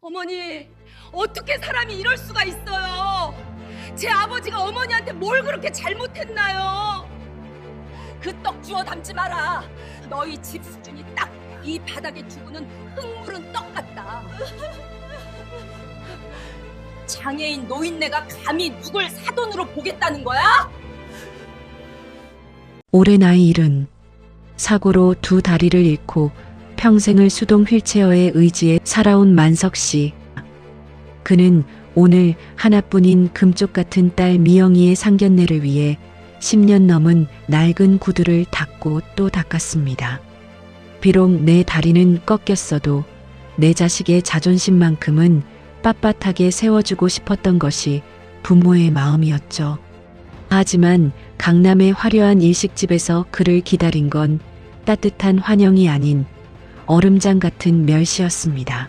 어머니, 어떻게 사람이 이럴 수가 있어요? 제 아버지가 어머니한테 뭘 그렇게 잘못했나요? 그 떡 주워 담지 마라. 너희 집 수준이 딱 이 바닥에 두고는 흙물은 떡 같다. 장애인 노인네가 감히 누굴 사돈으로 보겠다는 거야? 올해 나이 70, 사고로 두 다리를 잃고 평생을 수동 휠체어에 의지해 살아온 만석 씨. 그는 오늘 하나뿐인 금쪽 같은 딸 미영이의 상견례를 위해 10년 넘은 낡은 구두를 닦고 또 닦았습니다. 비록 내 다리는 꺾였어도 내 자식의 자존심만큼은 빳빳하게 세워주고 싶었던 것이 부모의 마음이었죠. 하지만 강남의 화려한 일식집에서 그를 기다린 건 따뜻한 환영이 아닌 얼음장 같은 멸시였습니다.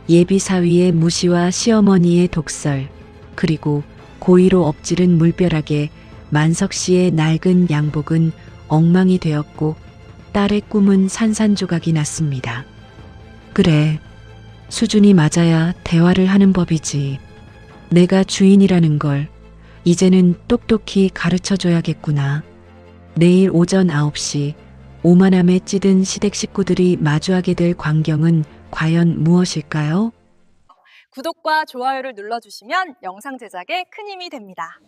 예비 사위의 무시와 시어머니의 독설, 그리고 고의로 엎지른 물벼락에 만석 씨의 낡은 양복은 엉망이 되었고 딸의 꿈은 산산조각이 났습니다. 그래, 수준이 맞아야 대화를 하는 법이지. 내가 주인이라는 걸 이제는 똑똑히 가르쳐줘야겠구나. 내일 오전 9시 오만함에 찌든 시댁 식구들이 마주하게 될 광경은 과연 무엇일까요? 구독과 좋아요를 눌러주시면 영상 제작에 큰 힘이 됩니다.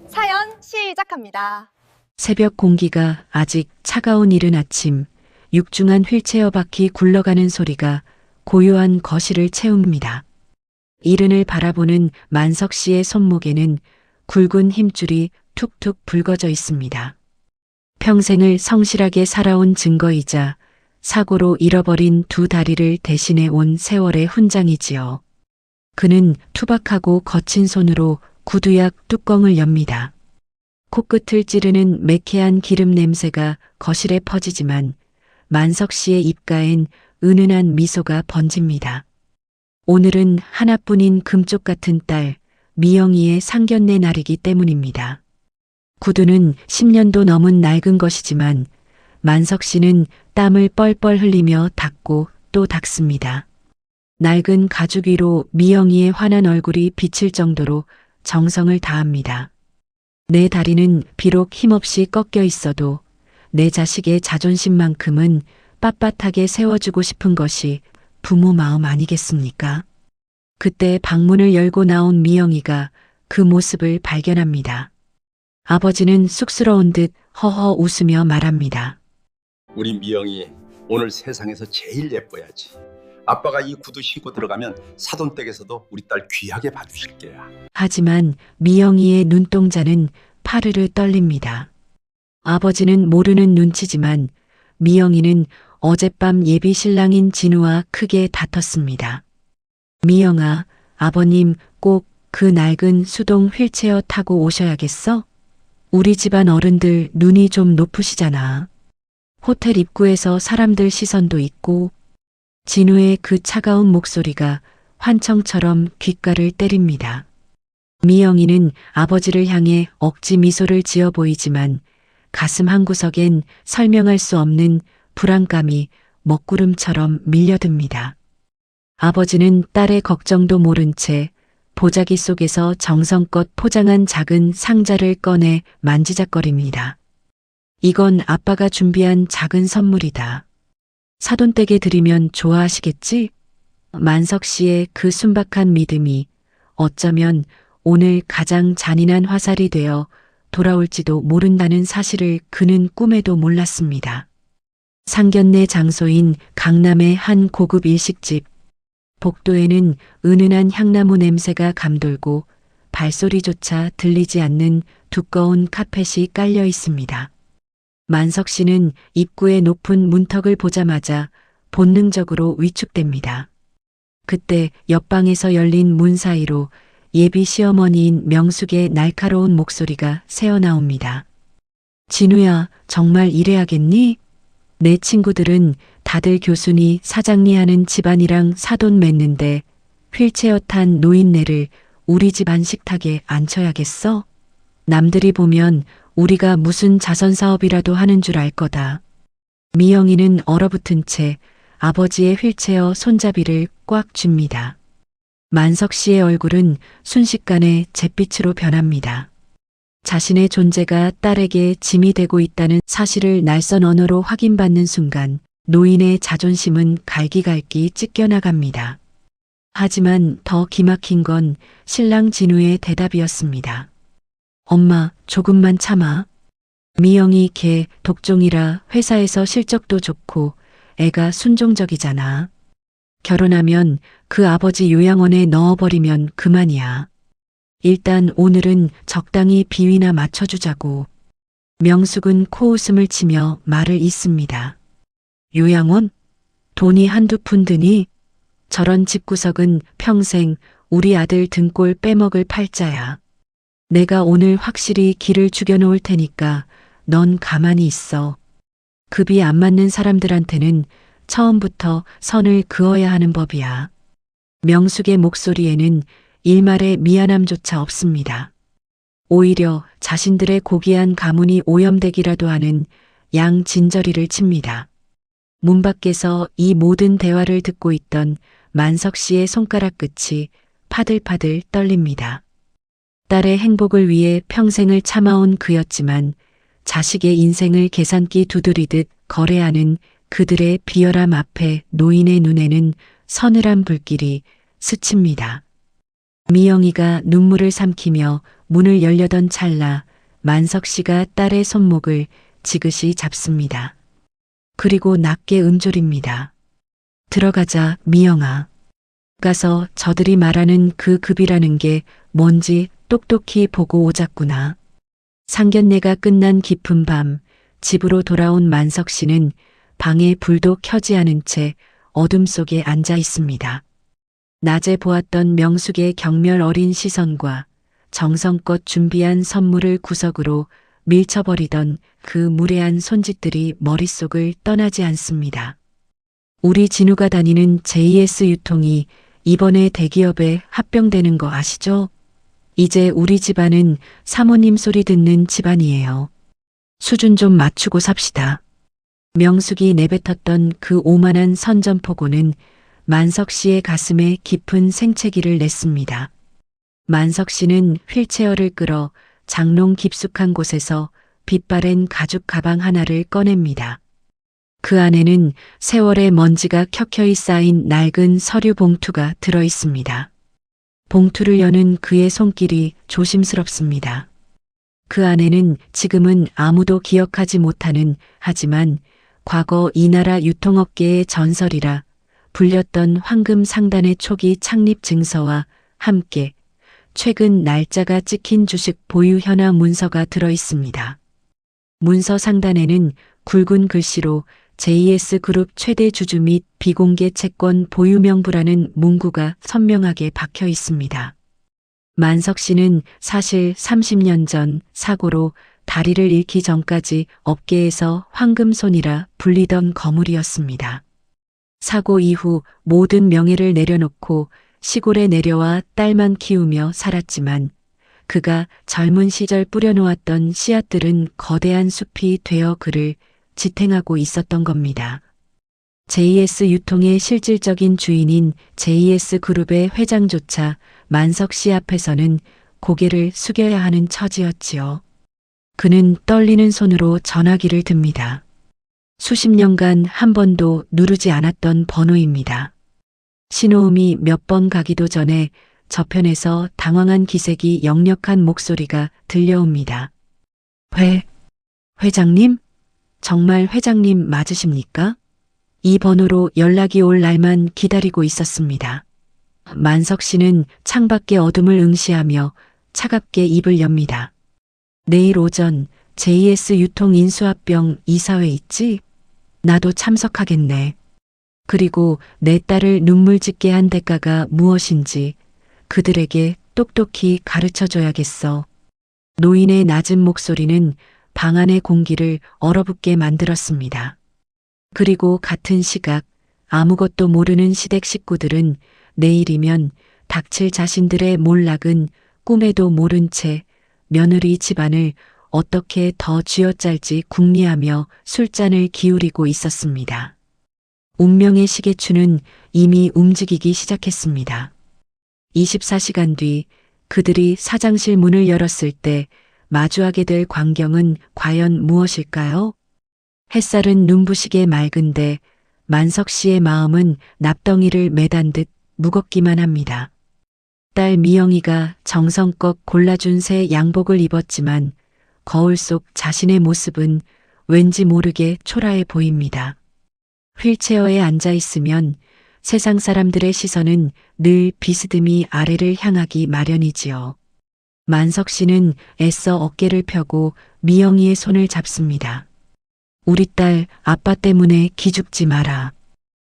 사연 시작합니다. 새벽 공기가 아직 차가운 이른 아침, 육중한 휠체어 바퀴 굴러가는 소리가 고요한 거실을 채웁니다. 이른을 바라보는 만석 씨의 손목에는 굵은 힘줄이 툭툭 붉어져 있습니다. 평생을 성실하게 살아온 증거이자 사고로 잃어버린 두 다리를 대신해 온 세월의 훈장이지요. 그는 투박하고 거친 손으로 구두약 뚜껑을 엽니다. 코끝을 찌르는 매캐한 기름 냄새가 거실에 퍼지지만 만석 씨의 입가엔 은은한 미소가 번집니다. 오늘은 하나뿐인 금쪽 같은 딸 미영이의 상견례 날이기 때문입니다. 구두는 10년도 넘은 낡은 것이지만 만석 씨는 땀을 뻘뻘 흘리며 닦고 또 닦습니다. 낡은 가죽 위로 미영이의 환한 얼굴이 비칠 정도로 정성을 다합니다. 내 다리는 비록 힘없이 꺾여 있어도 내 자식의 자존심만큼은 빳빳하게 세워주고 싶은 것이 부모 마음 아니겠습니까? 그때 방문을 열고 나온 미영이가 그 모습을 발견합니다. 아버지는 쑥스러운 듯 허허 웃으며 말합니다. 우리 미영이 오늘 세상에서 제일 예뻐야지. 아빠가 이 구두 신고 들어가면 사돈댁에서도 우리 딸 귀하게 봐주실 게야. 하지만 미영이의 눈동자는 파르르 떨립니다. 아버지는 모르는 눈치지만 미영이는 어젯밤 예비 신랑인 진우와 크게 다퉜습니다. 미영아, 아버님 꼭 그 낡은 수동 휠체어 타고 오셔야겠어? 우리 집안 어른들 눈이 좀 높으시잖아. 호텔 입구에서 사람들 시선도 있고. 진우의 그 차가운 목소리가 환청처럼 귓가를 때립니다. 미영이는 아버지를 향해 억지 미소를 지어 보이지만 가슴 한구석엔 설명할 수 없는 불안감이 먹구름처럼 밀려듭니다. 아버지는 딸의 걱정도 모른 채 보자기 속에서 정성껏 포장한 작은 상자를 꺼내 만지작거립니다. 이건 아빠가 준비한 작은 선물이다. 사돈댁에 드리면 좋아하시겠지? 만석 씨의 그 순박한 믿음이 어쩌면 오늘 가장 잔인한 화살이 되어 돌아올지도 모른다는 사실을 그는 꿈에도 몰랐습니다. 상견례 장소인 강남의 한 고급 일식집. 복도에는 은은한 향나무 냄새가 감돌고 발소리조차 들리지 않는 두꺼운 카펫이 깔려 있습니다. 만석 씨는 입구의 높은 문턱을 보자마자 본능적으로 위축됩니다. 그때 옆방에서 열린 문 사이로 예비 시어머니인 명숙의 날카로운 목소리가 새어나옵니다. 진우야, 정말 이래야겠니? 내 친구들은 다들 교순이 사장리하는 집안이랑 사돈 맺는데 휠체어 탄 노인네를 우리 집안 식탁에 앉혀야겠어? 남들이 보면 우리가 무슨 자선사업이라도 하는 줄 알 거다. 미영이는 얼어붙은 채 아버지의 휠체어 손잡이를 꽉 쥡니다. 만석 씨의 얼굴은 순식간에 잿빛으로 변합니다. 자신의 존재가 딸에게 짐이 되고 있다는 사실을 낯선 언어로 확인받는 순간 노인의 자존심은 갈기갈기 찢겨나갑니다. 하지만 더 기막힌 건 신랑 진우의 대답이었습니다. 엄마, 조금만 참아. 미영이 걔 독종이라 회사에서 실적도 좋고 애가 순종적이잖아. 결혼하면 그 아버지 요양원에 넣어버리면 그만이야. 일단 오늘은 적당히 비위나 맞춰주자고. 명숙은 코웃음을 치며 말을 잇습니다. 요양원? 돈이 한두 푼 드니? 저런 집구석은 평생 우리 아들 등골 빼먹을 팔자야. 내가 오늘 확실히 길을 죽여놓을 테니까 넌 가만히 있어. 급이 안 맞는 사람들한테는 처음부터 선을 그어야 하는 법이야. 명숙의 목소리에는 일말의 미안함조차 없습니다. 오히려 자신들의 고귀한 가문이 오염되기라도 하는 양진저리를 칩니다. 문 밖에서 이 모든 대화를 듣고 있던 만석 씨의 손가락 끝이 파들파들 떨립니다. 딸의 행복을 위해 평생을 참아온 그였지만 자식의 인생을 계산기 두드리듯 거래하는 그들의 비열함 앞에 노인의 눈에는 서늘한 불길이 스칩니다. 미영이가 눈물을 삼키며 문을 열려던 찰나 만석 씨가 딸의 손목을 지그시 잡습니다. 그리고 낮게 음졸입니다. 들어가자, 미영아. 가서 저들이 말하는 그 급이라는 게 뭔지 똑똑히 보고 오자꾸나. 상견례가 끝난 깊은 밤, 집으로 돌아온 만석 씨는 방에 불도 켜지 않은 채 어둠 속에 앉아 있습니다. 낮에 보았던 명숙의 경멸 어린 시선과 정성껏 준비한 선물을 구석으로 밀쳐버리던 그 무례한 손짓들이 머릿속을 떠나지 않습니다. 우리 진우가 다니는 JS 유통이 이번에 대기업에 합병되는 거 아시죠? 이제 우리 집안은 사모님 소리 듣는 집안이에요. 수준 좀 맞추고 삽시다. 명숙이 내뱉었던 그 오만한 선전포고는 만석 씨의 가슴에 깊은 생채기를 냈습니다. 만석 씨는 휠체어를 끌어 장롱 깊숙한 곳에서 빛바랜 가죽 가방 하나를 꺼냅니다. 그 안에는 세월의 먼지가 켜켜이 쌓인 낡은 서류 봉투가 들어 있습니다. 봉투를 여는 그의 손길이 조심스럽습니다. 그 안에는 지금은 아무도 기억하지 못하는, 하지만 과거 이 나라 유통업계의 전설이라 불렸던 황금 상단의 초기 창립 증서와 함께 최근 날짜가 찍힌 주식 보유 현황 문서가 들어 있습니다. 문서 상단에는 굵은 글씨로 JS 그룹 최대 주주 및 비공개 채권 보유 명부라는 문구가 선명하게 박혀 있습니다. 만석 씨는 사실 30년 전 사고로 다리를 잃기 전까지 업계에서 황금손이라 불리던 거물이었습니다. 사고 이후 모든 명예를 내려놓고 시골에 내려와 딸만 키우며 살았지만 그가 젊은 시절 뿌려놓았던 씨앗들은 거대한 숲이 되어 그를 지탱하고 있었던 겁니다. JS 유통의 실질적인 주인인 JS 그룹의 회장조차 만석 씨 앞에서는 고개를 숙여야 하는 처지였지요. 그는 떨리는 손으로 전화기를 듭니다. 수십 년간 한 번도 누르지 않았던 번호입니다. 신호음이 몇 번 가기도 전에 저편에서 당황한 기색이 역력한 목소리가 들려옵니다. 회장님? 정말 회장님 맞으십니까? 이 번호로 연락이 올 날만 기다리고 있었습니다. 만석 씨는 창밖의 어둠을 응시하며 차갑게 입을 엽니다. 내일 오전 JS 유통 인수합병 이사회 있지? 나도 참석하겠네. 그리고 내 딸을 눈물 짓게 한 대가가 무엇인지 그들에게 똑똑히 가르쳐줘야겠어. 노인의 낮은 목소리는 방 안의 공기를 얼어붙게 만들었습니다. 그리고 같은 시각 아무것도 모르는 시댁 식구들은 내일이면 닥칠 자신들의 몰락은 꿈에도 모른 채 며느리 집안을 어떻게 더 쥐어짤지 궁리하며 술잔을 기울이고 있었습니다. 운명의 시계추는 이미 움직이기 시작했습니다. 24시간 뒤 그들이 사장실 문을 열었을 때 마주하게 될 광경은 과연 무엇일까요? 햇살은 눈부시게 맑은데 만석 씨의 마음은 납덩이를 매단 듯 무겁기만 합니다. 딸 미영이가 정성껏 골라준 새 양복을 입었지만 거울 속 자신의 모습은 왠지 모르게 초라해 보입니다. 휠체어에 앉아 있으면 세상 사람들의 시선은 늘 비스듬히 아래를 향하기 마련이지요. 만석 씨는 애써 어깨를 펴고 미영이의 손을 잡습니다. 우리 딸 아빠 때문에 기죽지 마라.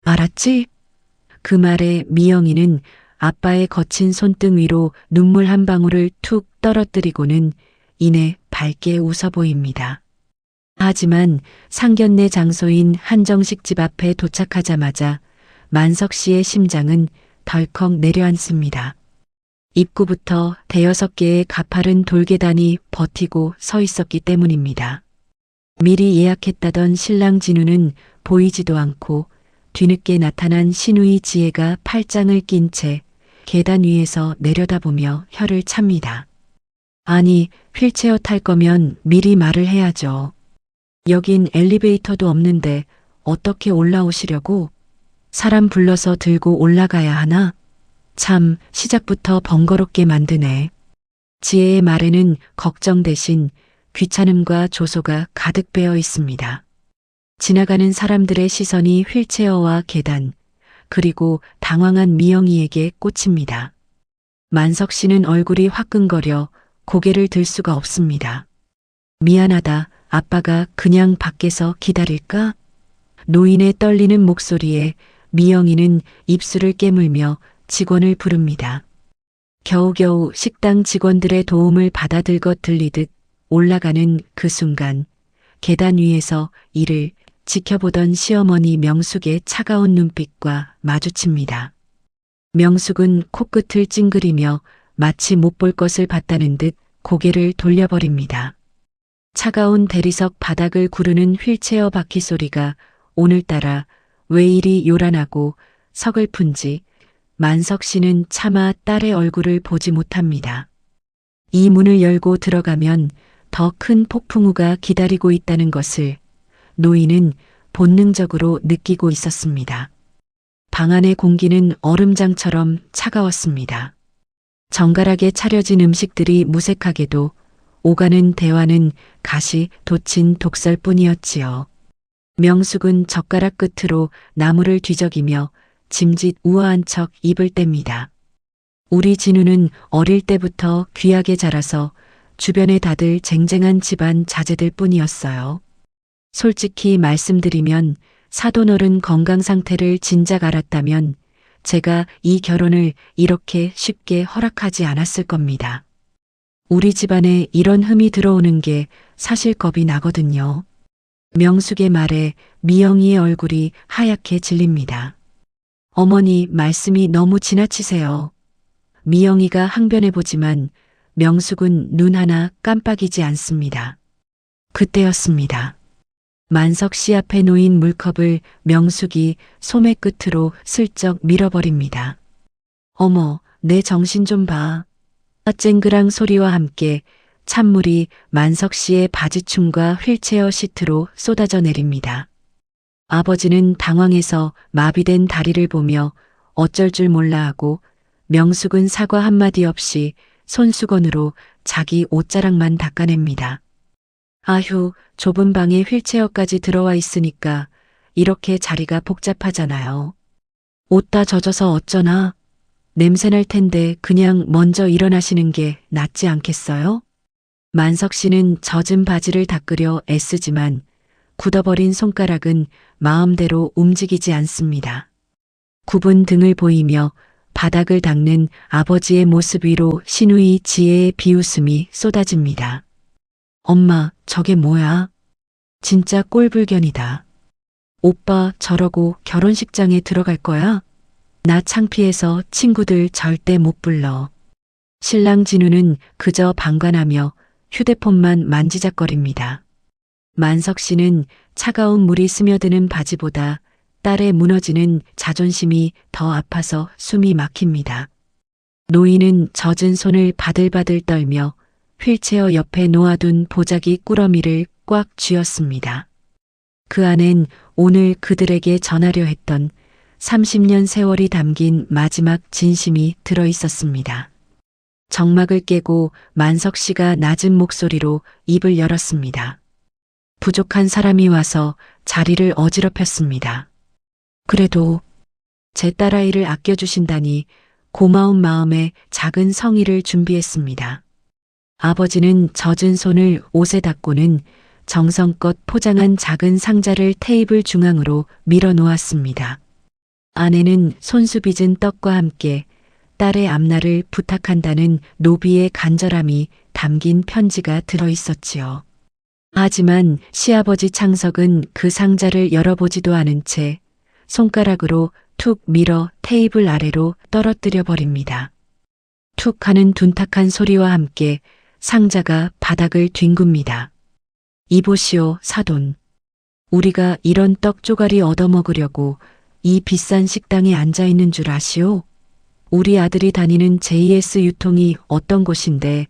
알았지? 그 말에 미영이는 아빠의 거친 손등 위로 눈물 한 방울을 툭 떨어뜨리고는 이내 밝게 웃어 보입니다. 하지만 상견례 장소인 한정식 집 앞에 도착하자마자 만석 씨의 심장은 덜컥 내려앉습니다. 입구부터 대여섯 개의 가파른 돌계단이 버티고 서 있었기 때문입니다. 미리 예약했다던 신랑 진우는 보이지도 않고 뒤늦게 나타난 시누이 지혜가 팔짱을 낀 채 계단 위에서 내려다보며 혀를 찹니다. 아니, 휠체어 탈 거면 미리 말을 해야죠. 여긴 엘리베이터도 없는데 어떻게 올라오시려고? 사람 불러서 들고 올라가야 하나? 참, 시작부터 번거롭게 만드네. 지혜의 말에는 걱정 대신 귀찮음과 조소가 가득 배어 있습니다. 지나가는 사람들의 시선이 휠체어와 계단, 그리고 당황한 미영이에게 꽂힙니다. 만석 씨는 얼굴이 화끈거려 고개를 들 수가 없습니다. 미안하다, 아빠가 그냥 밖에서 기다릴까? 노인의 떨리는 목소리에 미영이는 입술을 깨물며 직원을 부릅니다. 겨우겨우 식당 직원들의 도움을 받아들것 들리듯 올라가는 그 순간 계단 위에서 이를 지켜보던 시어머니 명숙의 차가운 눈빛과 마주칩니다. 명숙은 코끝을 찡그리며 마치 못 볼 것을 봤다는 듯 고개를 돌려버립니다. 차가운 대리석 바닥을 구르는 휠체어 바퀴 소리가 오늘따라 왜 이리 요란하고 서글픈지 만석 씨는 차마 딸의 얼굴을 보지 못합니다. 이 문을 열고 들어가면 더 큰 폭풍우가 기다리고 있다는 것을 노인은 본능적으로 느끼고 있었습니다. 방 안의 공기는 얼음장처럼 차가웠습니다. 정갈하게 차려진 음식들이 무색하게도 오가는 대화는 가시 돋친 독설뿐이었지요. 명숙은 젓가락 끝으로 나무를 뒤적이며 짐짓 우아한 척 입을 뗍니다. 우리 진우는 어릴 때부터 귀하게 자라서 주변에 다들 쟁쟁한 집안 자제들 뿐이었어요. 솔직히 말씀드리면 사돈어른 건강 상태를 진작 알았다면 제가 이 결혼을 이렇게 쉽게 허락하지 않았을 겁니다. 우리 집안에 이런 흠이 들어오는 게 사실 겁이 나거든요. 명숙의 말에 미영이의 얼굴이 하얗게 질립니다. 어머니 말씀이 너무 지나치세요. 미영이가 항변해보지만 명숙은 눈 하나 깜빡이지 않습니다. 그때였습니다. 만석 씨 앞에 놓인 물컵을 명숙이 소매 끝으로 슬쩍 밀어버립니다. 어머, 내 정신 좀 봐. 쨍그랑 소리와 함께 찬물이 만석 씨의 바지춤과 휠체어 시트로 쏟아져 내립니다. 아버지는 당황해서 마비된 다리를 보며 어쩔 줄 몰라 하고 명숙은 사과 한마디 없이 손수건으로 자기 옷자락만 닦아냅니다. 아휴, 좁은 방에 휠체어까지 들어와 있으니까 이렇게 자리가 복잡하잖아요. 옷 다 젖어서 어쩌나? 냄새날 텐데 그냥 먼저 일어나시는 게 낫지 않겠어요? 만석 씨는 젖은 바지를 닦으려 애쓰지만 굳어버린 손가락은 마음대로 움직이지 않습니다. 굽은 등을 보이며 바닥을 닦는 아버지의 모습 위로 시누이 지혜의 비웃음이 쏟아집니다. 엄마, 저게 뭐야? 진짜 꼴불견이다. 오빠 저러고 결혼식장에 들어갈 거야? 나 창피해서 친구들 절대 못 불러. 신랑 진우는 그저 방관하며 휴대폰만 만지작거립니다. 만석 씨는 차가운 물이 스며드는 바지보다 딸의 무너지는 자존심이 더 아파서 숨이 막힙니다. 노인은 젖은 손을 바들바들 떨며 휠체어 옆에 놓아둔 보자기 꾸러미를 꽉 쥐었습니다. 그 안엔 오늘 그들에게 전하려 했던 30년 세월이 담긴 마지막 진심이 들어 있었습니다. 정막을 깨고 만석 씨가 낮은 목소리로 입을 열었습니다. 부족한 사람이 와서 자리를 어지럽혔습니다. 그래도 제 딸아이를 아껴주신다니 고마운 마음에 작은 성의를 준비했습니다. 아버지는 젖은 손을 옷에 닦고는 정성껏 포장한 작은 상자를 테이블 중앙으로 밀어 놓았습니다. 안에는 손수 빚은 떡과 함께 딸의 앞날을 부탁한다는 노비의 간절함이 담긴 편지가 들어 있었지요. 하지만 시아버지 창석은 그 상자를 열어보지도 않은 채 손가락으로 툭 밀어 테이블 아래로 떨어뜨려 버립니다. 툭 하는 둔탁한 소리와 함께 상자가 바닥을 뒹굽니다. 이보시오, 사돈. 우리가 이런 떡 조가리 얻어먹으려고 이 비싼 식당에 앉아 있는 줄 아시오? 우리 아들이 다니는 JS 유통이 어떤 곳인데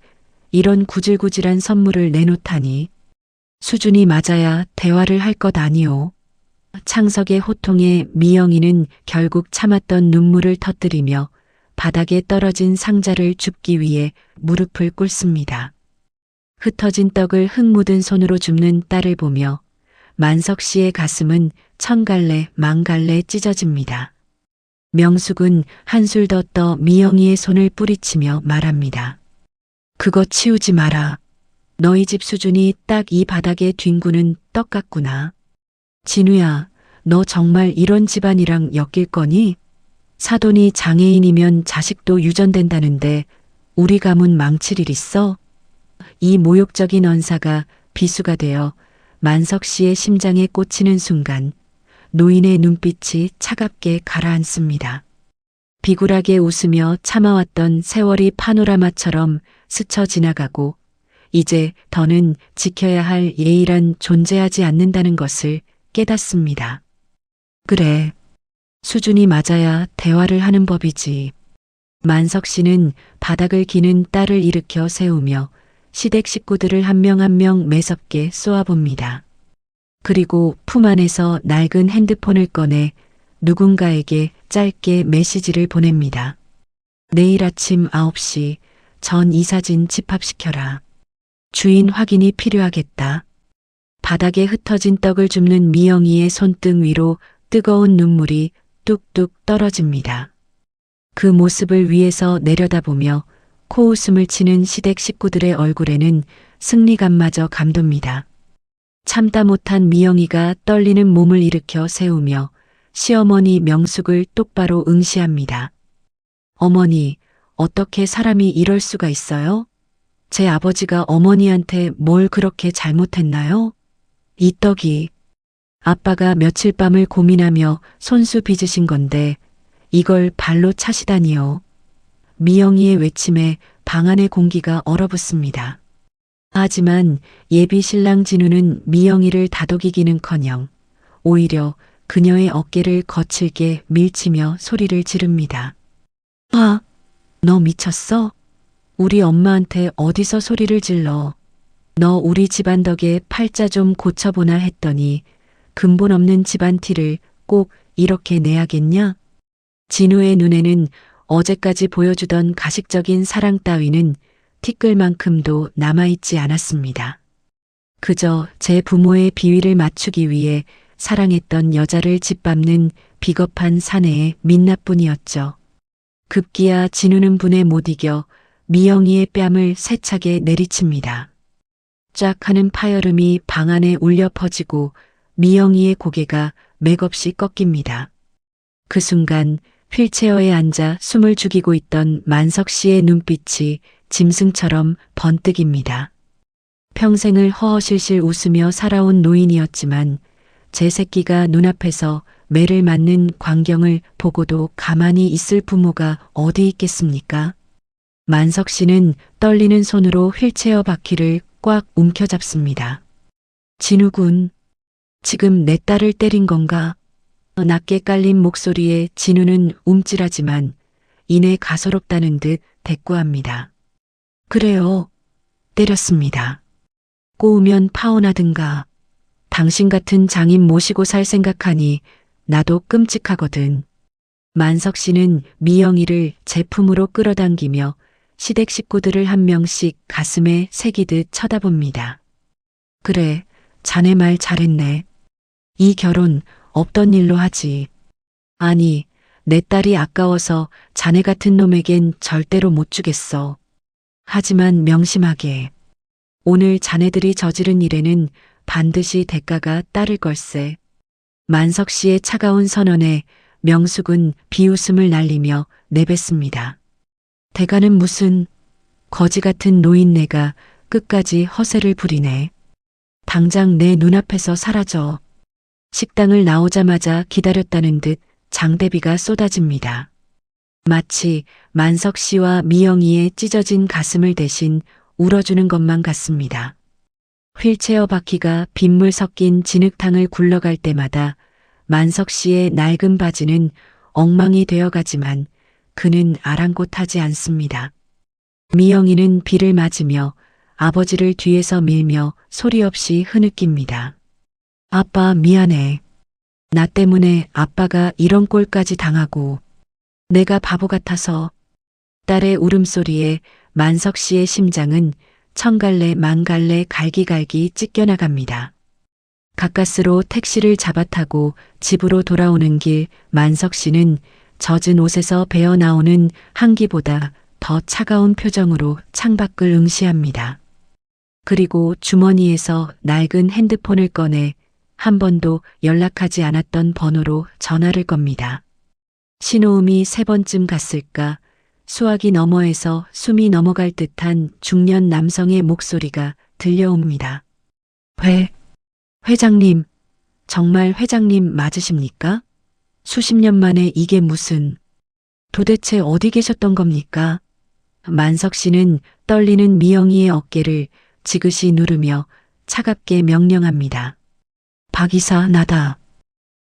이런 구질구질한 선물을 내놓다니. 수준이 맞아야 대화를 할 것 아니오. 창석의 호통에 미영이는 결국 참았던 눈물을 터뜨리며 바닥에 떨어진 상자를 줍기 위해 무릎을 꿇습니다. 흩어진 떡을 흙 묻은 손으로 줍는 딸을 보며 만석 씨의 가슴은 천갈래 만갈래 찢어집니다. 명숙은 한술 더 떠 미영이의 손을 뿌리치며 말합니다. 그거 치우지 마라. 너희 집 수준이 딱 이 바닥에 뒹구는 떡 같구나. 진우야, 너 정말 이런 집안이랑 엮일 거니? 사돈이 장애인이면 자식도 유전된다는데 우리 가문 망칠 일 있어? 이 모욕적인 언사가 비수가 되어 만석 씨의 심장에 꽂히는 순간 노인의 눈빛이 차갑게 가라앉습니다. 비굴하게 웃으며 참아왔던 세월이 파노라마처럼 스쳐 지나가고 이제 더는 지켜야 할 예의란 존재하지 않는다는 것을 깨닫습니다. 그래, 수준이 맞아야 대화를 하는 법이지. 만석 씨는 바닥을 기는 딸을 일으켜 세우며 시댁 식구들을 한 명 한 명 매섭게 쏘아봅니다. 그리고 품 안에서 낡은 핸드폰을 꺼내 누군가에게 짧게 메시지를 보냅니다. 내일 아침 9시 전 이 사진 집합시켜라. 주인 확인이 필요하겠다. 바닥에 흩어진 떡을 줍는 미영이의 손등 위로 뜨거운 눈물이 뚝뚝 떨어집니다. 그 모습을 위에서 내려다보며 코웃음을 치는 시댁 식구들의 얼굴에는 승리감마저 감돕니다. 참다 못한 미영이가 떨리는 몸을 일으켜 세우며 시어머니 명숙을 똑바로 응시합니다. 어머니, 어떻게 사람이 이럴 수가 있어요? 제 아버지가 어머니한테 뭘 그렇게 잘못했나요? 이 떡이 아빠가 며칠 밤을 고민하며 손수 빚으신 건데 이걸 발로 차시다니요. 미영이의 외침에 방 안의 공기가 얼어붙습니다. 하지만 예비 신랑 진우는 미영이를 다독이기는커녕 오히려 그녀의 어깨를 거칠게 밀치며 소리를 지릅니다. 아, 너 미쳤어? 우리 엄마한테 어디서 소리를 질러. 너 우리 집안 덕에 팔자 좀 고쳐보나 했더니 근본 없는 집안 티를 꼭 이렇게 내야겠냐? 진우의 눈에는 어제까지 보여주던 가식적인 사랑 따위는 티끌만큼도 남아있지 않았습니다. 그저 제 부모의 비위를 맞추기 위해 사랑했던 여자를 짓밟는 비겁한 사내의 민낯뿐이었죠. 급기야 진우는 분에 못 이겨 미영이의 뺨을 세차게 내리칩니다. 쫙 하는 파열음이 방 안에 울려 퍼지고 미영이의 고개가 맥없이 꺾입니다. 그 순간 휠체어에 앉아 숨을 죽이고 있던 만석 씨의 눈빛이 짐승처럼 번뜩입니다. 평생을 허허실실 웃으며 살아온 노인이었지만 제 새끼가 눈앞에서 매를 맞는 광경을 보고도 가만히 있을 부모가 어디 있겠습니까? 만석 씨는 떨리는 손으로 휠체어 바퀴를 꽉 움켜잡습니다. 진우군, 지금 내 딸을 때린 건가? 낮게 깔린 목소리에 진우는 움찔하지만 이내 가소롭다는 듯 대꾸합니다. 그래요. 때렸습니다. 꼬우면 파혼하든가. 당신 같은 장인 모시고 살 생각하니 나도 끔찍하거든. 만석 씨는 미영이를 제품으로 끌어당기며 시댁 식구들을 한 명씩 가슴에 새기듯 쳐다봅니다. 그래, 자네 말 잘했네. 이 결혼 없던 일로 하지. 아니, 내 딸이 아까워서 자네 같은 놈에겐 절대로 못 주겠어. 하지만 명심하게. 오늘 자네들이 저지른 일에는 반드시 대가가 따를 걸세. 만석 씨의 차가운 선언에 명숙은 비웃음을 날리며 내뱉습니다. 대가는 무슨 거지 같은 노인네가 끝까지 허세를 부리네. 당장 내 눈앞에서 사라져. 식당을 나오자마자 기다렸다는 듯 장대비가 쏟아집니다. 마치 만석 씨와 미영이의 찢어진 가슴을 대신 울어주는 것만 같습니다. 휠체어 바퀴가 빗물 섞인 진흙탕을 굴러갈 때마다 만석 씨의 낡은 바지는 엉망이 되어가지만 그는 아랑곳하지 않습니다. 미영이는 비를 맞으며 아버지를 뒤에서 밀며 소리 없이 흐느낍니다. 아빠 미안해. 나 때문에 아빠가 이런 꼴까지 당하고 내가 바보 같아서. 딸의 울음소리에 만석 씨의 심장은 천갈래 만갈래 갈기갈기 찢겨나갑니다. 가까스로 택시를 잡아타고 집으로 돌아오는 길 만석 씨는 젖은 옷에서 배어나오는 한기보다 더 차가운 표정으로 창밖을 응시합니다. 그리고 주머니에서 낡은 핸드폰을 꺼내 한 번도 연락하지 않았던 번호로 전화를 겁니다. 신호음이 3번쯤 갔을까 수화기 너머에서 숨이 넘어갈 듯한 중년 남성의 목소리가 들려옵니다. 회장님, 정말 회장님 맞으십니까? 수십 년 만에 이게 무슨, 도대체 어디 계셨던 겁니까? 만석 씨는 떨리는 미영이의 어깨를 지그시 누르며 차갑게 명령합니다. 박 이사 나다.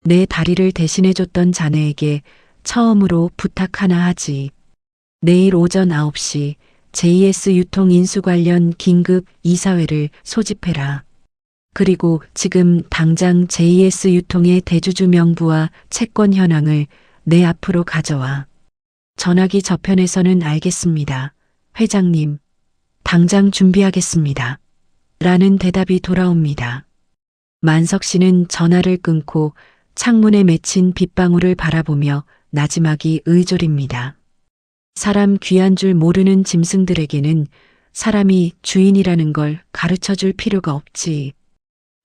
내 다리를 대신해줬던 자네에게 처음으로 부탁 하나 하지. 내일 오전 9시 JS 유통 인수 관련 긴급 이사회를 소집해라. 그리고 지금 당장 JS 유통의 대주주 명부와 채권 현황을 내 앞으로 가져와. 전화기 저편에서는 알겠습니다. 회장님, 당장 준비하겠습니다. 라는 대답이 돌아옵니다. 만석 씨는 전화를 끊고 창문에 맺힌 빗방울을 바라보며 나지막이 의졸입니다. 사람 귀한 줄 모르는 짐승들에게는 사람이 주인이라는 걸 가르쳐 줄 필요가 없지.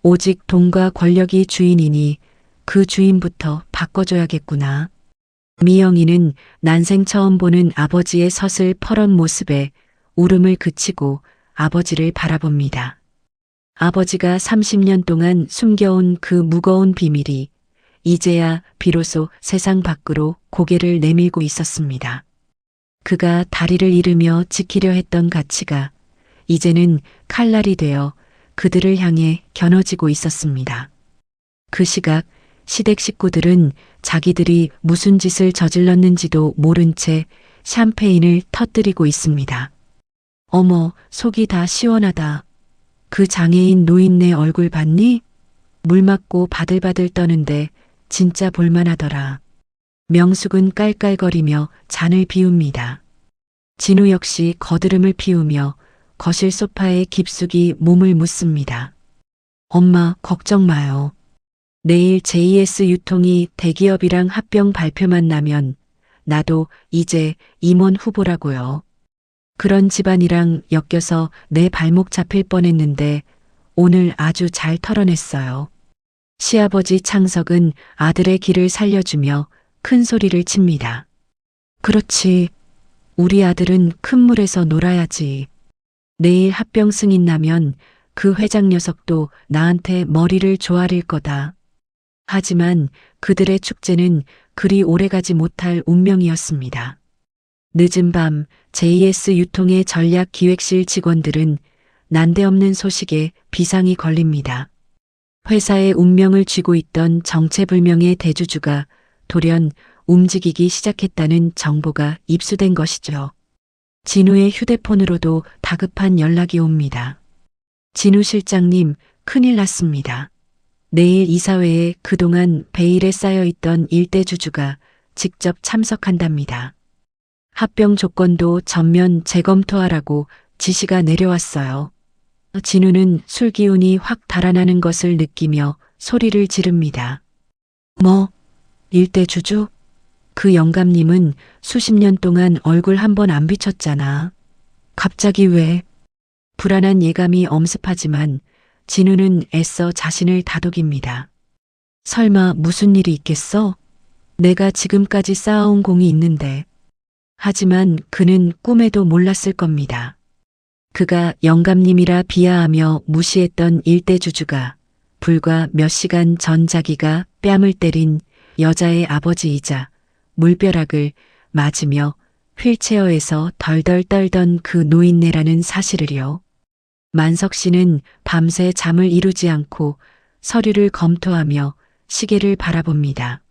오직 돈과 권력이 주인이니 그 주인부터 바꿔줘야겠구나. 미영이는 난생 처음 보는 아버지의 서슬 퍼런 모습에 울음을 그치고 아버지를 바라봅니다. 아버지가 30년 동안 숨겨온 그 무거운 비밀이 이제야 비로소 세상 밖으로 고개를 내밀고 있었습니다. 그가 다리를 잃으며 지키려 했던 가치가 이제는 칼날이 되어 그들을 향해 겨눠지고 있었습니다. 그 시각 시댁 식구들은 자기들이 무슨 짓을 저질렀는지도 모른 채 샴페인을 터뜨리고 있습니다. 어머, 속이 다 시원하다. 그 장애인 노인네 얼굴 봤니? 물 맞고 바들바들 떠는데 진짜 볼만하더라. 명숙은 깔깔거리며 잔을 비웁니다. 진우 역시 거드름을 피우며 거실 소파에 깊숙이 몸을 묻습니다. 엄마, 걱정 마요. 내일 JS 유통이 대기업이랑 합병 발표만 나면 나도 이제 임원 후보라고요. 그런 집안이랑 엮여서 내 발목 잡힐 뻔했는데 오늘 아주 잘 털어냈어요. 시아버지 창석은 아들의 길을 살려주며 큰 소리를 칩니다. 그렇지. 우리 아들은 큰 물에서 놀아야지. 내일 합병 승인 나면 그 회장 녀석도 나한테 머리를 조아릴 거다. 하지만 그들의 축제는 그리 오래가지 못할 운명이었습니다. 늦은 밤 JS 유통의 전략기획실 직원들은 난데없는 소식에 비상이 걸립니다. 회사의 운명을 쥐고 있던 정체불명의 대주주가 돌연 움직이기 시작했다는 정보가 입수된 것이죠. 진우의 휴대폰으로도 다급한 연락이 옵니다. 진우 실장님, 큰일 났습니다. 내일 이사회에 그동안 베일에 쌓여있던 일대 주주가 직접 참석한답니다. 합병 조건도 전면 재검토하라고 지시가 내려왔어요. 진우는 술 기운이 확 달아나는 것을 느끼며 소리를 지릅니다. 뭐? 일대 주주? 그 영감님은 수십 년 동안 얼굴 한 번 안 비쳤잖아. 갑자기 왜? 불안한 예감이 엄습하지만 진우는 애써 자신을 다독입니다. 설마 무슨 일이 있겠어? 내가 지금까지 쌓아온 공이 있는데. 하지만 그는 꿈에도 몰랐을 겁니다. 그가 영감님이라 비하하며 무시했던 일대 주주가 불과 몇 시간 전 자기가 뺨을 때린 여자의 아버지이자 물벼락을 맞으며 휠체어에서 덜덜 떨던 그 노인네라는 사실을요. 만석 씨는 밤새 잠을 이루지 않고 서류를 검토하며 시계를 바라봅니다.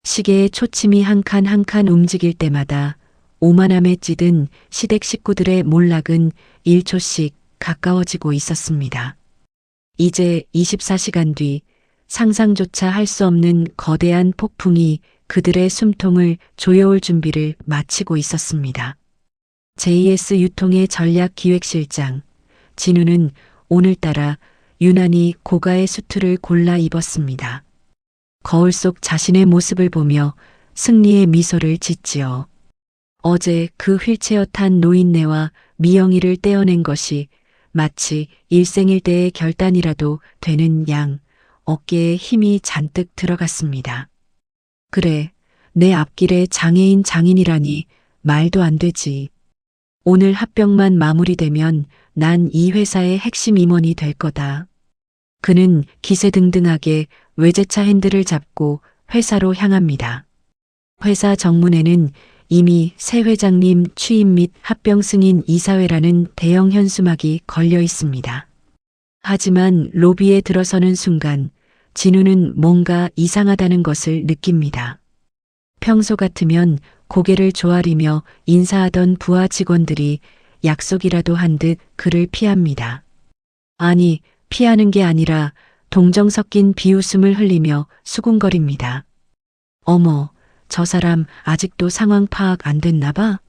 시계의 초침이 한 칸 한 칸 움직일 때마다 오만함에 찌든 시댁 식구들의 몰락은 1초씩 가까워지고 있었습니다. 이제 24시간 뒤 상상조차 할 수 없는 거대한 폭풍이 그들의 숨통을 조여올 준비를 마치고 있었습니다. JS 유통의 전략기획실장 진우는 오늘따라 유난히 고가의 수트를 골라 입었습니다. 거울 속 자신의 모습을 보며 승리의 미소를 짓지요. 어제 그 휠체어 탄 노인네와 미영이를 떼어낸 것이 마치 일생일대의 결단이라도 되는 양 어깨에 힘이 잔뜩 들어갔습니다. 그래, 내 앞길에 장애인 장인이라니 말도 안 되지. 오늘 합병만 마무리되면 난 이 회사의 핵심 임원이 될 거다. 그는 기세등등하게 외제차 핸들을 잡고 회사로 향합니다. 회사 정문에는 이미 새 회장님 취임 및 합병 승인 이사회라는 대형 현수막이 걸려 있습니다. 하지만 로비에 들어서는 순간 진우는 뭔가 이상하다는 것을 느낍니다. 평소 같으면 고개를 조아리며 인사하던 부하 직원들이 약속이라도 한 듯 그를 피합니다. 아니, 피하는 게 아니라 동정 섞인 비웃음을 흘리며 수군거립니다. 어머, 저 사람 아직도 상황 파악 안 됐나 봐?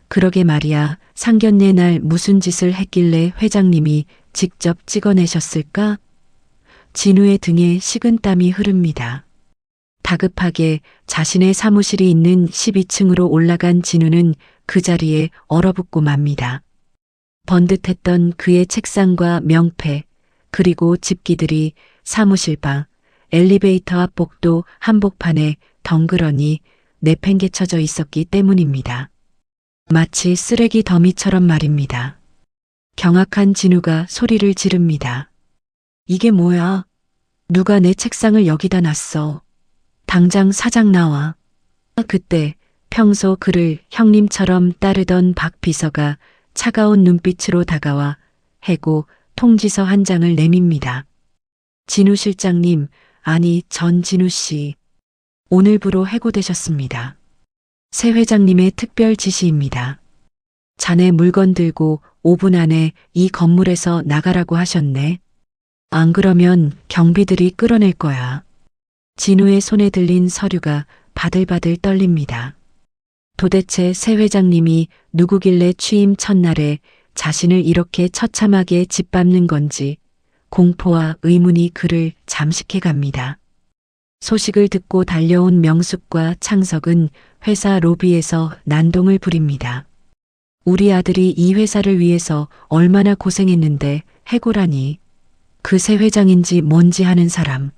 그러게 말이야, 상견례 날 무슨 짓을 했길래 회장님이 직접 찍어내셨을까? 진우의 등에 식은땀이 흐릅니다. 다급하게 자신의 사무실이 있는 12층으로 올라간 진우는 그 자리에 얼어붙고 맙니다. 번듯했던 그의 책상과 명패, 그리고 집기들이 사무실 방, 엘리베이터 앞 복도 한복판에 덩그러니 내팽개쳐져 있었기 때문입니다. 마치 쓰레기 더미처럼 말입니다. 경악한 진우가 소리를 지릅니다. 이게 뭐야? 누가 내 책상을 여기다 놨어? 당장 사장 나와. 그때 평소 그를 형님처럼 따르던 박 비서가 차가운 눈빛으로 다가와 해고 통지서 한 장을 내밉니다. 진우 실장님, 아니 전진우 씨. 오늘부로 해고되셨습니다. 새 회장님의 특별 지시입니다. 자네 물건 들고 5분 안에 이 건물에서 나가라고 하셨네. 안 그러면 경비들이 끌어낼 거야. 진우의 손에 들린 서류가 바들바들 떨립니다. 도대체 새 회장님이 누구길래 취임 첫날에 자신을 이렇게 처참하게 짓밟는 건지 공포와 의문이 그를 잠식해 갑니다. 소식을 듣고 달려온 명숙과 창석은 회사 로비에서 난동을 부립니다. 우리 아들이 이 회사를 위해서 얼마나 고생했는데 해고라니. 그 새 회장인지 뭔지 하는 사람.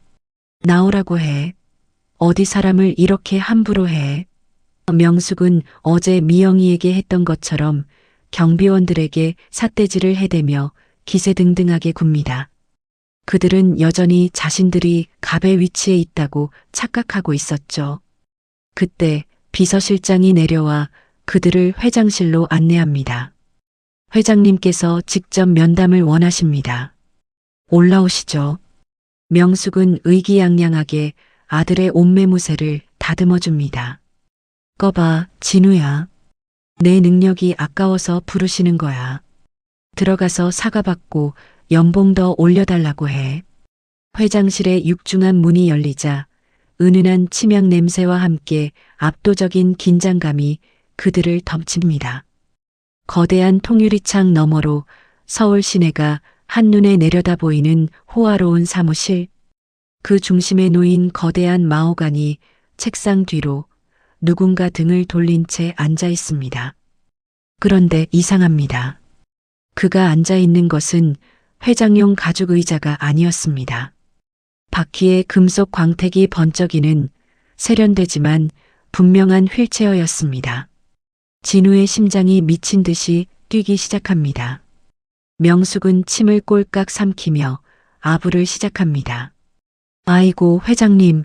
나오라고 해. 어디 사람을 이렇게 함부로 해. 명숙은 어제 미영이에게 했던 것처럼 경비원들에게 삿대질을 해대며 기세등등하게 굽니다. 그들은 여전히 자신들이 갑의 위치에 있다고 착각하고 있었죠. 그때 비서실장이 내려와 그들을 회장실로 안내합니다. 회장님께서 직접 면담을 원하십니다. 올라오시죠. 명숙은 의기양양하게 아들의 옷매무새를 다듬어 줍니다. 꺼봐, 진우야. 내 능력이 아까워서 부르시는 거야. 들어가서 사과받고 연봉 더 올려달라고 해. 회장실의 육중한 문이 열리자 은은한 치약 냄새와 함께 압도적인 긴장감이 그들을 덮칩니다. 거대한 통유리창 너머로 서울 시내가 한눈에 내려다 보이는 호화로운 사무실. 그 중심에 놓인 거대한 마호가니 책상 뒤로 누군가 등을 돌린 채 앉아 있습니다. 그런데 이상합니다. 그가 앉아 있는 것은 회장용 가죽 의자가 아니었습니다. 바퀴에 금속 광택이 번쩍이는 세련되지만 분명한 휠체어였습니다. 진우의 심장이 미친 듯이 뛰기 시작합니다. 명숙은 침을 꼴깍 삼키며 아부를 시작합니다. 아이고, 회장님.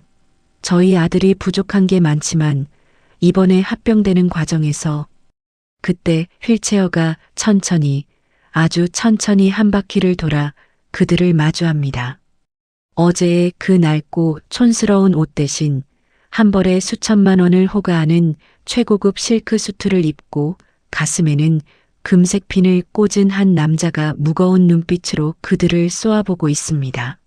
저희 아들이 부족한 게 많지만 이번에 합병되는 과정에서 그때 휠체어가 천천히, 아주 천천히 한 바퀴를 돌아 그들을 마주합니다. 어제의 그 낡고 촌스러운 옷 대신 한 벌에 수천만 원을 호가하는 최고급 실크 수트를 입고 가슴에는 금색 핀을 꽂은 한 남자가 무거운 눈빛으로 그들을 쏘아보고 있습니다.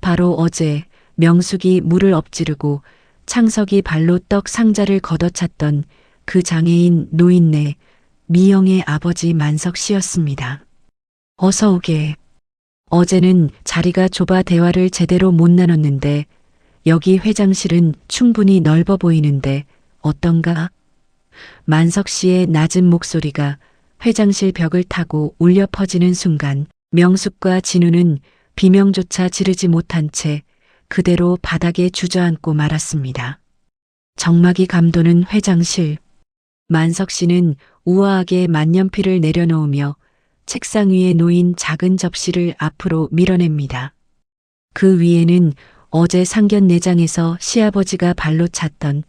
바로 어제 명숙이 물을 엎지르고 창석이 발로 떡 상자를 걷어찼던 그 장애인 노인네 미영의 아버지 만석 씨였습니다. 어서 오게. 어제는 자리가 좁아 대화를 제대로 못 나눴는데 여기 회장실은 충분히 넓어 보이는데 어떤가? 만석 씨의 낮은 목소리가 회장실 벽을 타고 울려 퍼지는 순간 명숙과 진우는 비명조차 지르지 못한 채 그대로 바닥에 주저앉고 말았습니다. 정막이 감도는 회장실. 만석 씨는 우아하게 만년필을 내려놓으며 책상 위에 놓인 작은 접시를 앞으로 밀어냅니다. 그 위에는 어제 상견례장에서 시아버지가 발로 찼던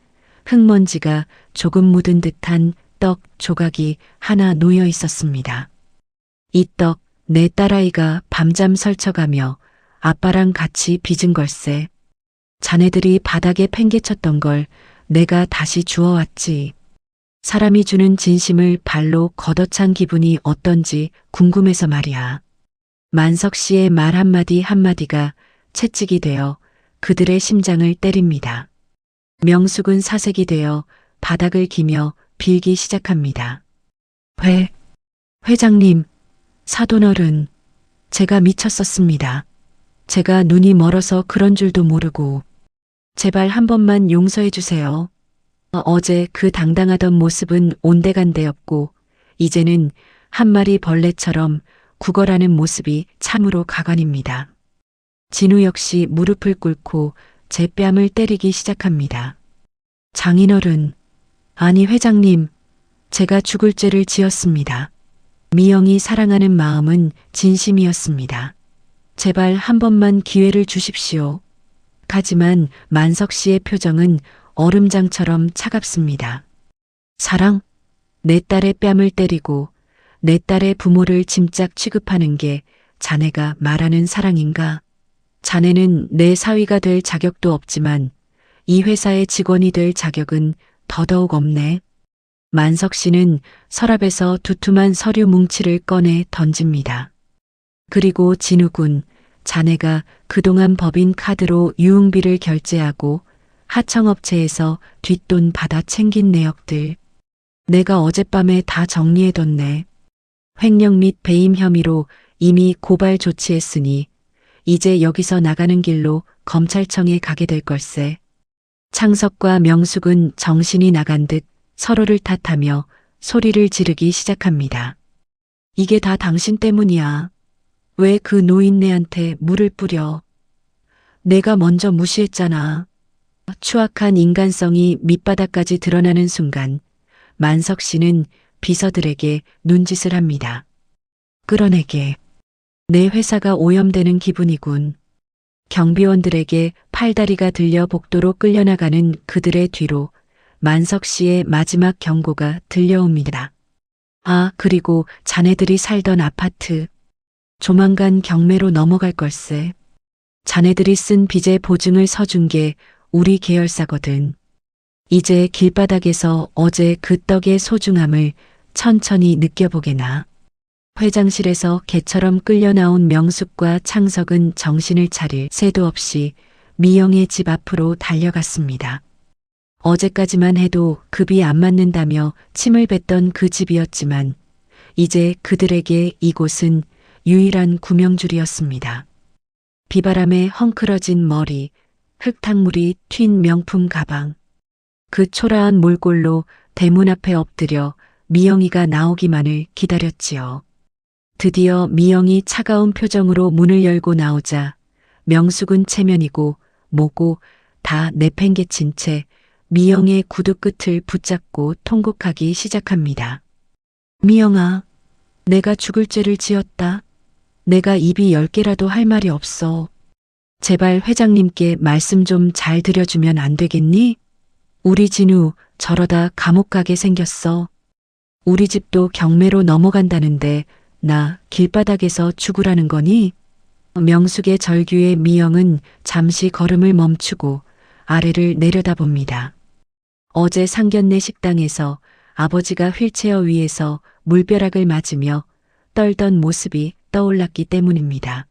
흙먼지가 조금 묻은 듯한 떡 조각이 하나 놓여 있었습니다. 이 떡 내 딸아이가 밤잠 설쳐가며 아빠랑 같이 빚은 걸세. 자네들이 바닥에 팽개쳤던 걸 내가 다시 주워왔지. 사람이 주는 진심을 발로 걷어찬 기분이 어떤지 궁금해서 말이야. 만석 씨의 말 한마디 한마디가 채찍이 되어 그들의 심장을 때립니다. 명숙은 사색이 되어 바닥을 기며 빌기 시작합니다. 회장님, 사돈어른, 제가 미쳤었습니다. 제가 눈이 멀어서 그런 줄도 모르고 제발 한 번만 용서해 주세요. 어제 그 당당하던 모습은 온데간데였고 이제는 한 마리 벌레처럼 구걸하는 모습이 참으로 가관입니다. 진우 역시 무릎을 꿇고 제 뺨을 때리기 시작합니다. 장인어른, 아니 회장님, 제가 죽을 죄를 지었습니다. 미영이 사랑하는 마음은 진심이었습니다. 제발 한 번만 기회를 주십시오. 하지만 만석 씨의 표정은 얼음장처럼 차갑습니다. 사랑? 내 딸의 뺨을 때리고 내 딸의 부모를 짐짝 취급하는 게 자네가 말하는 사랑인가? 자네는 내 사위가 될 자격도 없지만 이 회사의 직원이 될 자격은 더더욱 없네. 만석 씨는 서랍에서 두툼한 서류 뭉치를 꺼내 던집니다. 그리고 진우군, 자네가 그동안 법인 카드로 유흥비를 결제하고 하청업체에서 뒷돈 받아 챙긴 내역들. 내가 어젯밤에 다 정리해뒀네. 횡령 및 배임 혐의로 이미 고발 조치했으니 이제 여기서 나가는 길로 검찰청에 가게 될 걸세. 창석과 명숙은 정신이 나간 듯 서로를 탓하며 소리를 지르기 시작합니다. 이게 다 당신 때문이야. 왜 그 노인네한테 물을 뿌려? 내가 먼저 무시했잖아. 추악한 인간성이 밑바닥까지 드러나는 순간 만석 씨는 비서들에게 눈짓을 합니다. 끌어내게. 내 회사가 오염되는 기분이군. 경비원들에게 팔다리가 들려 복도로 끌려나가는 그들의 뒤로 만석 씨의 마지막 경고가 들려옵니다. 아, 그리고 자네들이 살던 아파트. 조만간 경매로 넘어갈 걸세. 자네들이 쓴 빚의 보증을 서준 게 우리 계열사거든. 이제 길바닥에서 어제 그 떡의 소중함을 천천히 느껴보게나. 회장실에서 개처럼 끌려 나온 명숙과 창석은 정신을 차릴 새도 없이 미영의 집 앞으로 달려갔습니다. 어제까지만 해도 급이 안 맞는다며 침을 뱉던 그 집이었지만 이제 그들에게 이곳은 유일한 구명줄이었습니다. 비바람에 헝클어진 머리, 흙탕물이 튄 명품 가방. 그 초라한 몰골로 대문 앞에 엎드려 미영이가 나오기만을 기다렸지요. 드디어 미영이 차가운 표정으로 문을 열고 나오자 명숙은 체면이고 뭐고 다 내팽개친 채 미영의 구두 끝을 붙잡고 통곡하기 시작합니다. 미영아, 내가 죽을 죄를 지었다. 내가 입이 10개라도 할 말이 없어. 제발 회장님께 말씀 좀 잘 드려주면 안 되겠니? 우리 진우 저러다 감옥 가게 생겼어. 우리 집도 경매로 넘어간다는데 나 길바닥에서 죽으라는 거니? 명숙의 절규에 미영은 잠시 걸음을 멈추고 아래를 내려다봅니다. 어제 상견례 식당에서 아버지가 휠체어 위에서 물벼락을 맞으며 떨던 모습이 떠올랐기 때문입니다.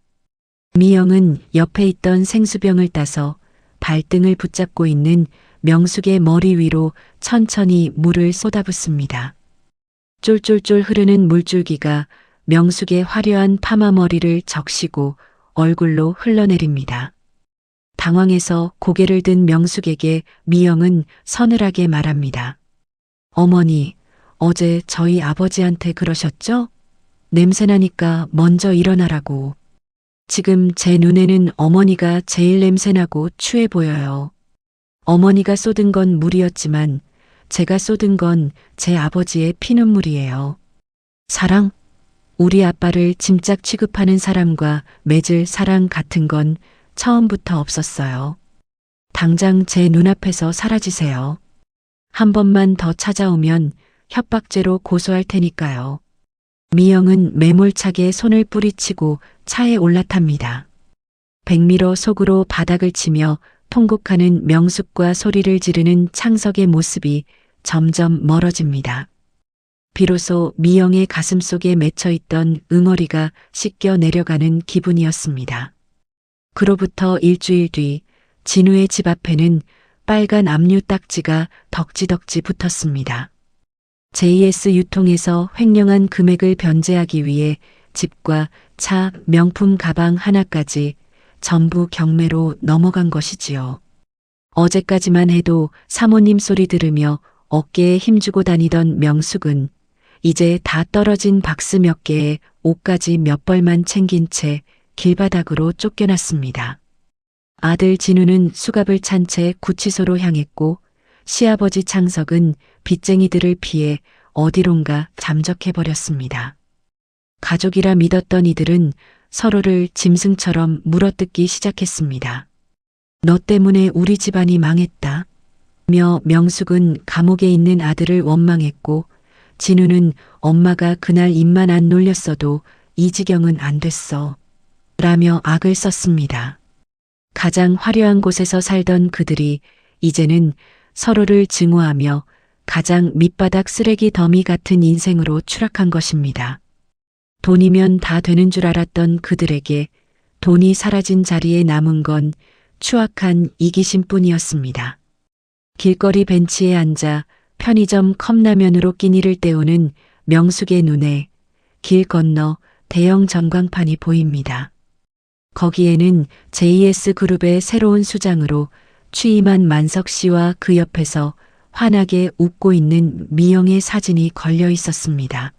미영은 옆에 있던 생수병을 따서 발등을 붙잡고 있는 명숙의 머리 위로 천천히 물을 쏟아붓습니다. 쫄쫄쫄 흐르는 물줄기가 명숙의 화려한 파마 머리를 적시고 얼굴로 흘러내립니다. 당황해서 고개를 든 명숙에게 미영은 서늘하게 말합니다. 어머니, 어제 저희 아버지한테 그러셨죠? 냄새나니까 먼저 일어나라고. 지금 제 눈에는 어머니가 제일 냄새나고 추해 보여요. 어머니가 쏟은 건 물이었지만 제가 쏟은 건 제 아버지의 피눈물이에요. 사랑? 우리 아빠를 짐짝 취급하는 사람과 맺을 사랑 같은 건 처음부터 없었어요. 당장 제 눈앞에서 사라지세요. 한 번만 더 찾아오면 협박죄로 고소할 테니까요. 미영은 매몰차게 손을 뿌리치고 차에 올라탑니다. 백미러 속으로 바닥을 치며 통곡하는 명숙과 소리를 지르는 창석의 모습이 점점 멀어집니다. 비로소 미영의 가슴 속에 맺혀있던 응어리가 씻겨 내려가는 기분이었습니다. 그로부터 일주일 뒤 진우의 집 앞에는 빨간 압류 딱지가 덕지덕지 붙었습니다. JS 유통에서 횡령한 금액을 변제하기 위해 집과 차, 명품 가방 하나까지 전부 경매로 넘어간 것이지요. 어제까지만 해도 사모님 소리 들으며 어깨에 힘주고 다니던 명숙은 이제 다 떨어진 박스 몇 개에 옷까지 몇 벌만 챙긴 채 길바닥으로 쫓겨났습니다. 아들 진우는 수갑을 찬 채 구치소로 향했고 시아버지 창석은 빚쟁이들을 피해 어디론가 잠적해버렸습니다. 가족이라 믿었던 이들은 서로를 짐승처럼 물어뜯기 시작했습니다. 너 때문에 우리 집안이 망했다. 며 명숙은 감옥에 있는 아들을 원망했고 진우는 엄마가 그날 입만 안 놀렸어도 이 지경은 안 됐어. 라며 악을 썼습니다. 가장 화려한 곳에서 살던 그들이 이제는 서로를 증오하며 가장 밑바닥 쓰레기 더미 같은 인생으로 추락한 것입니다. 돈이면 다 되는 줄 알았던 그들에게 돈이 사라진 자리에 남은 건 추악한 이기심뿐이었습니다. 길거리 벤치에 앉아 편의점 컵라면으로 끼니를 때우는 명숙의 눈에 길 건너 대형 전광판이 보입니다. 거기에는 JS 그룹의 새로운 수장으로 취임한 만석 씨와 그 옆에서 환하게 웃고 있는 미영의 사진이 걸려 있었습니다.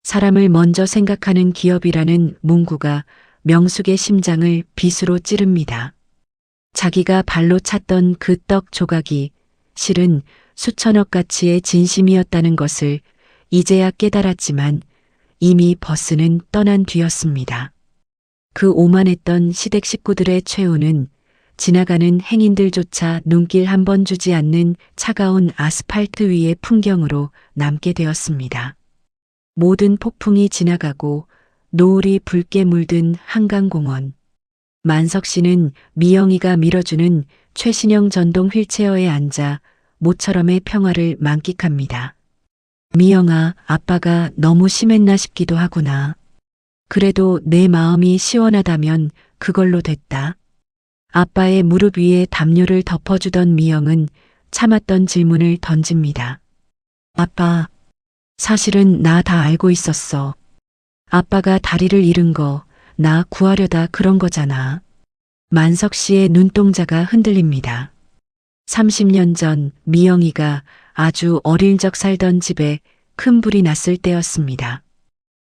사람을 먼저 생각하는 기업이라는 문구가 명숙의 심장을 빗으로 찌릅니다. 자기가 발로 찼던 그 떡 조각이 실은 수천억 가치의 진심이었다는 것을 이제야 깨달았지만 이미 버스는 떠난 뒤였습니다. 그 오만했던 시댁 식구들의 최후는 지나가는 행인들조차 눈길 한 번 주지 않는 차가운 아스팔트 위의 풍경으로 남게 되었습니다. 모든 폭풍이 지나가고 노을이 붉게 물든 한강공원. 만석 씨는 미영이가 밀어주는 최신형 전동 휠체어에 앉아 모처럼의 평화를 만끽합니다. 미영아, 아빠가 너무 심했나 싶기도 하구나. 그래도 내 마음이 시원하다면 그걸로 됐다. 아빠의 무릎 위에 담요를 덮어주던 미영은 참았던 질문을 던집니다. 아빠, 사실은 나 다 알고 있었어. 아빠가 다리를 잃은 거 나 구하려다 그런 거잖아. 만석 씨의 눈동자가 흔들립니다. 30년 전 미영이가 아주 어릴 적 살던 집에 큰 불이 났을 때였습니다.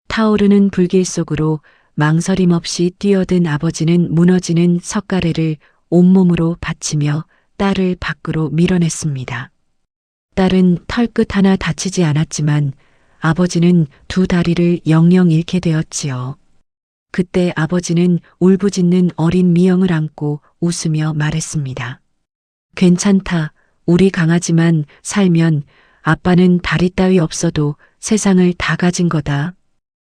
타오르는 불길 속으로 망설임 없이 뛰어든 아버지는 무너지는 석가래를 온몸으로 받치며 딸을 밖으로 밀어냈습니다. 딸은 털끝 하나 다치지 않았지만 아버지는 두 다리를 영영 잃게 되었지요. 그때 아버지는 울부짖는 어린 미영을 안고 웃으며 말했습니다. 괜찮다. 우리 강하지만 살면 아빠는 다리 따위 없어도 세상을 다 가진 거다.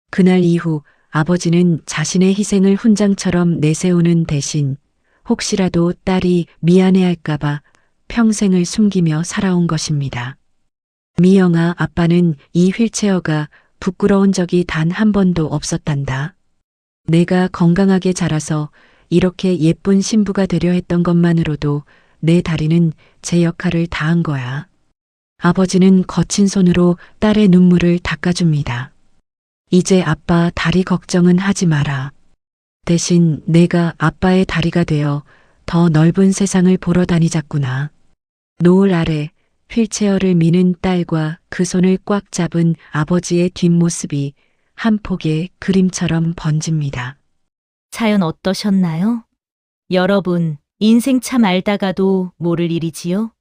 그날 이후 아버지는 자신의 희생을 훈장처럼 내세우는 대신 혹시라도 딸이 미안해할까봐 평생을 숨기며 살아온 것입니다. 미영아, 아빠는 이 휠체어가 부끄러운 적이 단 한 번도 없었단다. 내가 건강하게 자라서 이렇게 예쁜 신부가 되려 했던 것만으로도 내 다리는 제 역할을 다한 거야. 아버지는 거친 손으로 딸의 눈물을 닦아줍니다. 이제 아빠 다리 걱정은 하지 마라. 대신 내가 아빠의 다리가 되어 더 넓은 세상을 보러 다니자꾸나. 노을 아래 휠체어를 미는 딸과 그 손을 꽉 잡은 아버지의 뒷모습이 한 폭의 그림처럼 번집니다. 사연 어떠셨나요? 여러분, 인생 참 알다가도 모를 일이지요?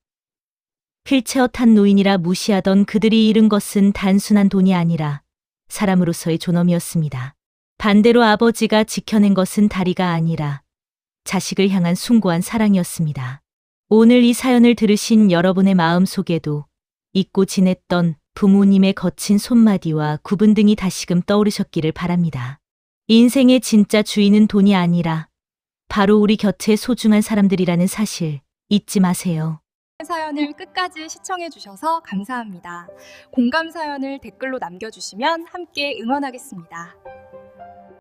휠체어 탄 노인이라 무시하던 그들이 잃은 것은 단순한 돈이 아니라 사람으로서의 존엄이었습니다. 반대로 아버지가 지켜낸 것은 다리가 아니라 자식을 향한 숭고한 사랑이었습니다. 오늘 이 사연을 들으신 여러분의 마음 속에도 잊고 지냈던 부모님의 거친 손마디와 구분 등이 다시금 떠오르셨기를 바랍니다. 인생의 진짜 주인은 돈이 아니라 바로 우리 곁에 소중한 사람들이라는 사실 잊지 마세요. 사연을 끝까지 시청해 주셔서 감사합니다. 공감 사연을 댓글로 남겨주시면 함께 응원하겠습니다.